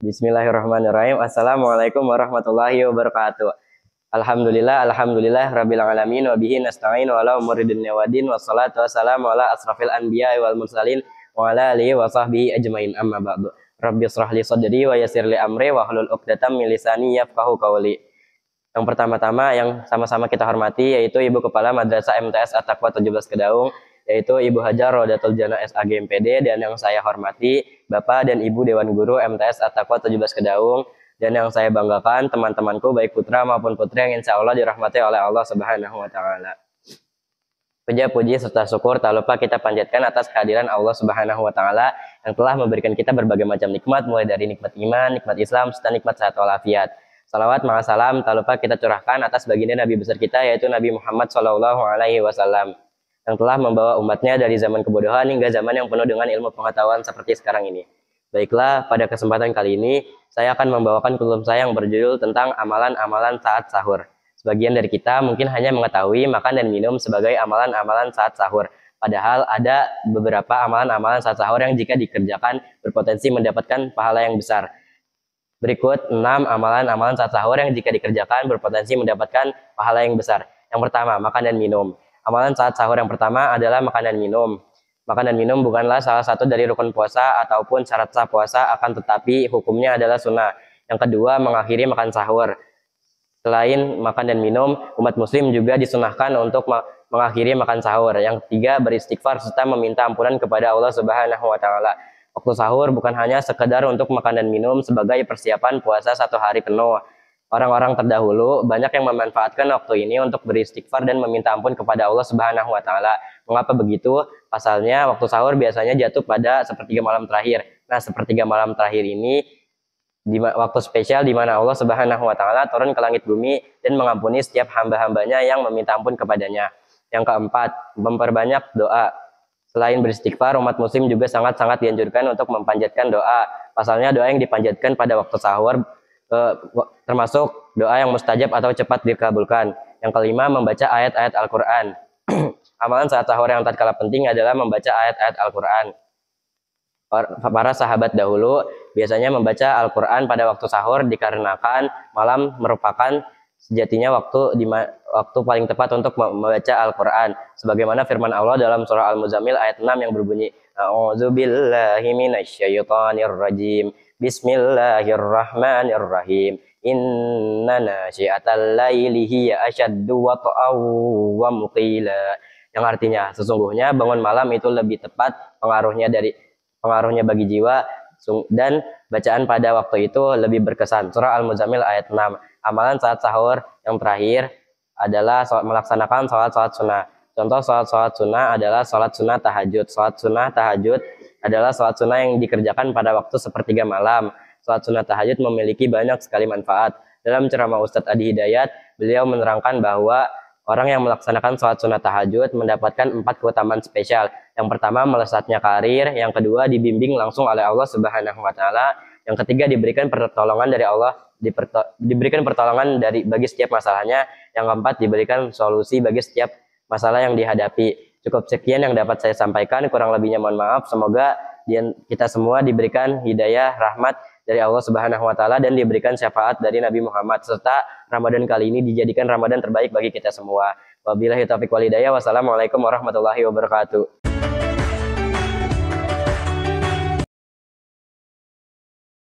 Bismillahirrahmanirrahim. Assalamualaikum warahmatullahi wabarakatuh. Alhamdulillah rabbil alamin wa bihi nasta'in wa ala umuri dunya waddin wassalatu wassalamu ala asrafil anbiya'i wal mursalin wa ala alihi wa sahbihi ajmain, amma ba'du. Rabbi shrah li sadri wa yassir li amri wa hlul 'uqdatam min lisani yafqahu qawli. Yang pertama-tama yang sama-sama kita hormati yaitu Ibu Kepala Madrasah MTS At-Taqwa 17 Kedaung, yaitu Ibu Hajar Rodatul Jannah SAG MPD, dan yang saya hormati Bapak dan Ibu Dewan Guru MTS At-Taqwa 17 Kedaung, dan yang saya banggakan teman-temanku baik putra maupun putri yang insya Allah dirahmati oleh Allah Subhanahu wa Ta'ala. Puja-puji serta syukur tak lupa kita panjatkan atas kehadiran Allah Subhanahu wa Ta'ala yang telah memberikan kita berbagai macam nikmat, mulai dari nikmat iman, nikmat Islam, serta nikmat sehat walafiat. Salawat ma'as salam tak lupa kita curahkan atas baginda Nabi besar kita, yaitu Nabi Muhammad SAW, yang telah membawa umatnya dari zaman kebodohan hingga zaman yang penuh dengan ilmu pengetahuan seperti sekarang ini. Baiklah, pada kesempatan kali ini saya akan membawakan kultum saya yang berjudul tentang amalan-amalan saat sahur. Sebagian dari kita mungkin hanya mengetahui makan dan minum sebagai amalan-amalan saat sahur. Padahal ada beberapa amalan-amalan saat sahur yang jika dikerjakan berpotensi mendapatkan pahala yang besar. Berikut 6 amalan-amalan saat sahur yang jika dikerjakan berpotensi mendapatkan pahala yang besar. Yang pertama, makan dan minum. Amalan saat sahur yang pertama adalah makan dan minum. Makan dan minum bukanlah salah satu dari rukun puasa ataupun syarat sah puasa, akan tetapi hukumnya adalah sunnah. Yang kedua, mengakhiri makan sahur. Selain makan dan minum, umat muslim juga disunahkan untuk mengakhiri makan sahur. Yang ketiga, beristighfar serta meminta ampunan kepada Allah Subhanahu wa Ta'ala. Waktu sahur bukan hanya sekedar untuk makan dan minum sebagai persiapan puasa 1 hari penuh. Orang-orang terdahulu banyak yang memanfaatkan waktu ini untuk beristighfar dan meminta ampun kepada Allah Subhanahu wa Ta'ala. Mengapa begitu? Pasalnya waktu sahur biasanya jatuh pada sepertiga malam terakhir. Nah, sepertiga malam terakhir ini waktu spesial di mana Allah Subhanahu wa Ta'ala turun ke langit bumi dan mengampuni setiap hamba-hambanya yang meminta ampun kepadanya. Yang keempat, memperbanyak doa. Selain beristighfar, umat muslim juga sangat-sangat dianjurkan untuk mempanjatkan doa. Pasalnya doa yang dipanjatkan pada waktu sahur termasuk doa yang mustajab atau cepat dikabulkan. Yang kelima, membaca ayat-ayat Al-Quran. Amalan saat sahur yang tak kalah penting adalah membaca ayat-ayat Al-Quran. Para sahabat dahulu biasanya membaca Al-Quran pada waktu sahur dikarenakan malam merupakan sejatinya waktu paling tepat untuk membaca Al-Quran. Sebagaimana firman Allah dalam surah Al-Muzammil ayat 6 yang berbunyi, A'udzubillahi minasyaitonirrajim. Bismillahirrahmanirrahim. Inna nasyi'atal laili hiya asyaddu wat'aw wa muqila. Yang artinya, sesungguhnya bangun malam itu lebih tepat pengaruhnya bagi jiwa, dan bacaan pada waktu itu lebih berkesan. Surah Al-Muzammil ayat 6. Amalan saat sahur yang terakhir adalah melaksanakan sholat sunnah. Contoh sholat sunnah adalah sholat sunnah tahajud. Sholat sunnah tahajud adalah sholat sunnah yang dikerjakan pada waktu sepertiga malam. Sholat sunnah tahajud memiliki banyak sekali manfaat. Dalam ceramah Ustadz Adi Hidayat, beliau menerangkan bahwa orang yang melaksanakan sholat sunnah tahajud mendapatkan 4 keutamaan spesial. Yang pertama, melesatnya karir. Yang kedua, dibimbing langsung oleh Allah Subhanahu wa Ta'ala. Yang ketiga, diberikan pertolongan dari Allah, diberikan pertolongan bagi setiap masalahnya. Yang keempat, diberikan solusi bagi setiap masalah yang dihadapi. Cukup sekian yang dapat saya sampaikan, kurang lebihnya mohon maaf. Semoga kita semua diberikan hidayah, rahmat dari Allah Subhanahu wa Ta'ala, dan diberikan syafaat dari Nabi Muhammad, serta Ramadan kali ini dijadikan Ramadan terbaik bagi kita semua. Wabillahi taufiq wal hidayah. Wassalamualaikum warahmatullahi wabarakatuh.